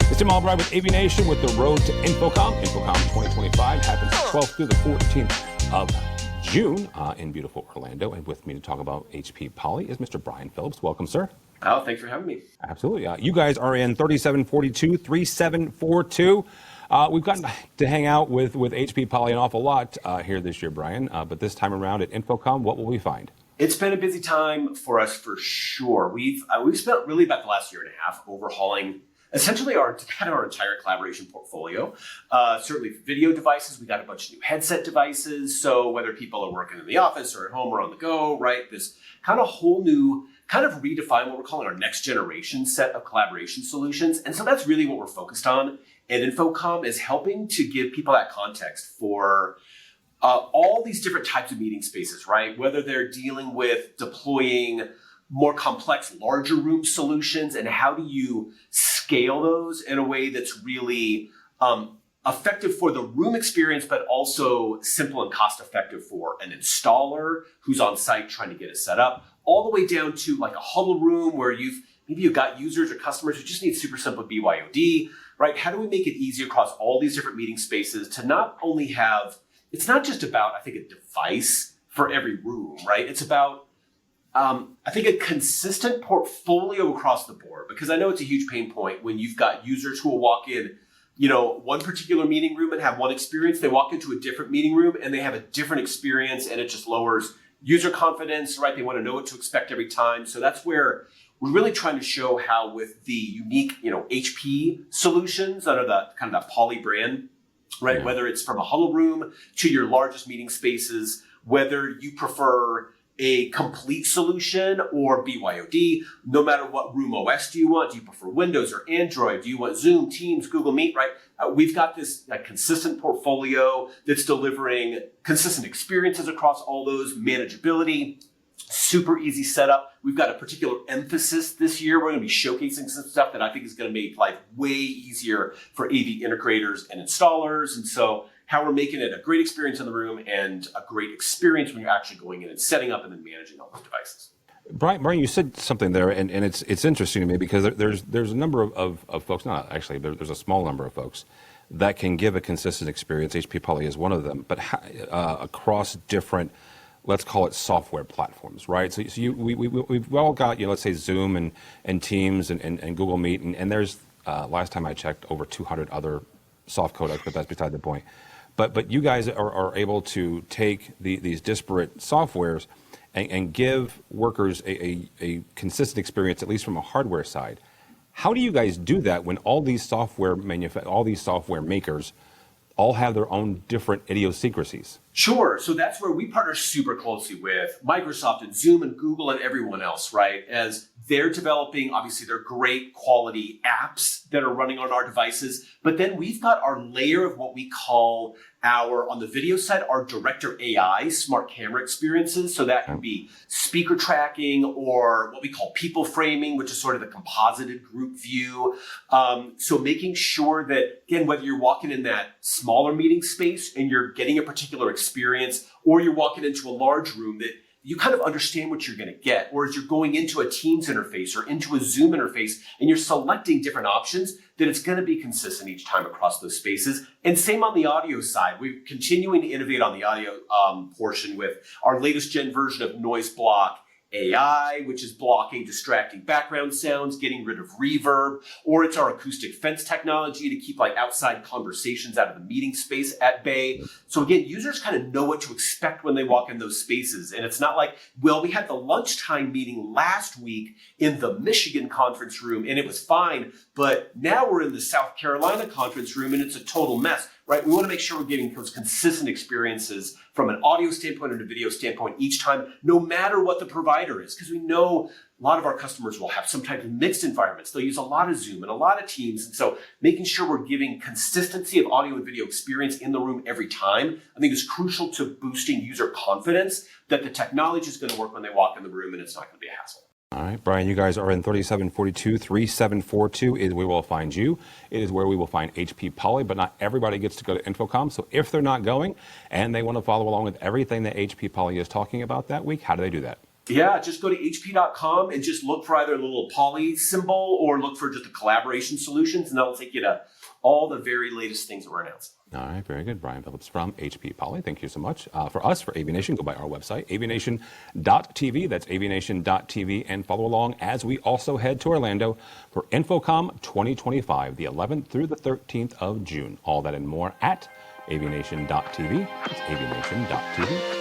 It's Tim Albright with AVNation with the road to InfoComm. InfoComm 2025 happens 12th through the 14th of June in beautiful Orlando. And with me to talk about HP Poly is Mr. Brian Phillips. Welcome, sir. Oh, thanks for having me. Absolutely. You guys are in 3742, 3742. We've gotten to hang out with HP Poly an awful lot here this year, Brian. But this time around at InfoComm, what will we find? It's been a busy time for us for sure. We've spent really about the last year and a half overhauling essentially our entire collaboration portfolio. Certainly video devices, we got a bunch of new headset devices. So whether people are working in the office or at home or on the go, right? This kind of whole new kind of redefine what we're calling our next generation set of collaboration solutions. And so that's really what we're focused on at InfoComm, is helping to give people that context for all these different types of meeting spaces, right? Whether they're dealing with deploying more complex, larger room solutions, and how do you scale those in a way that's really effective for the room experience, but also simple and cost effective for an installer who's on site trying to get it set up, all the way down to like a huddle room where you've got users or customers who just need super simple BYOD, right? How do we make it easy across all these different meeting spaces to not only have, it's not just about, I think, a device for every room, right? It's about I think a consistent portfolio across the board, because I know it's a huge pain point when you've got users who will walk in, one particular meeting room and have one experience. They walk into a different meeting room and they have a different experience, and it just lowers user confidence, right? They want to know what to expect every time. So that's where we're really trying to show how with the unique, HP solutions under that kind of that Poly brand, right? Yeah. Whether it's from a huddle room to your largest meeting spaces, whether you prefer a complete solution or BYOD, no matter what room OS do you want. Do you prefer Windows or Android? Do you want Zoom, Teams, Google Meet, right? We've got this consistent portfolio that's delivering consistent experiences across all those, manageability, super easy setup. We've got a particular emphasis this year. We're going to be showcasing some stuff that I think is going to make life way easier for AV integrators and installers. And so how we're making it a great experience in the room and a great experience when you're actually going in and setting up and then managing all those devices. Brian, you said something there, and it's interesting to me because there's a number of folks, not actually, there's a small number of folks that can give a consistent experience. HP Poly is one of them, but across different, let's call it software platforms, right? So we've all got, let's say Zoom and Teams and Google Meet, and there's, last time I checked, over 200 other soft codecs, but that's beside the point. But you guys are able to take these disparate softwares and give workers a consistent experience, at least from a hardware side. How do you guys do that when all these software makers all have their own different idiosyncrasies? Sure. So that's where we partner super closely with Microsoft and Zoom and Google and everyone else, right? As they're developing, obviously, they're great quality apps that are running on our devices. But then we've got our layer of what we call on the video side, our Director AI smart camera experiences. So that can be speaker tracking or what we call people framing, which is sort of the composited group view. So making sure that, again, whether you're walking in that smaller meeting space and you're getting a particular experience, or you're walking into a large room, that you kind of understand what you're going to get. Or as you're going into a Teams interface or into a Zoom interface and you're selecting different options, that it's going to be consistent each time across those spaces. And same on the audio side. We're continuing to innovate on the audio portion with our latest gen version of Noise Block AI, which is blocking distracting background sounds, getting rid of reverb, or it's our acoustic fence technology to keep like outside conversations out of the meeting space at bay. So again, users kind of know what to expect when they walk in those spaces. And it's not like, well, we had the lunchtime meeting last week in the Michigan conference room and it was fine, but now we're in the South Carolina conference room and it's a total mess. Right? We want to make sure we're getting those consistent experiences from an audio standpoint and a video standpoint each time, no matter what the provider is, because we know a lot of our customers will have some type of mixed environments. They'll use a lot of Zoom and a lot of Teams. And so making sure we're giving consistency of audio and video experience in the room every time, I think is crucial to boosting user confidence that the technology is going to work when they walk in the room and it's not going to be a hassle. All right, Brian, you guys are in 3742, 3742 is where we will find you. It is where we will find HP Poly, but not everybody gets to go to InfoComm. So if they're not going and they want to follow along with everything that HP Poly is talking about that week, how do they do that? Yeah, just go to hp.com and just look for either a little poly symbol or look for just the collaboration solutions, and that'll take you to all the very latest things that we're announcing. All right, very good. Brian Phillips from HP Poly. Thank you so much. For us, for AVNation, go by our website, avnation.tv. That's avnation.tv. And follow along as we also head to Orlando for InfoComm 2025, the 11th through the 13th of June. All that and more at avnation.tv. It's avnation.tv.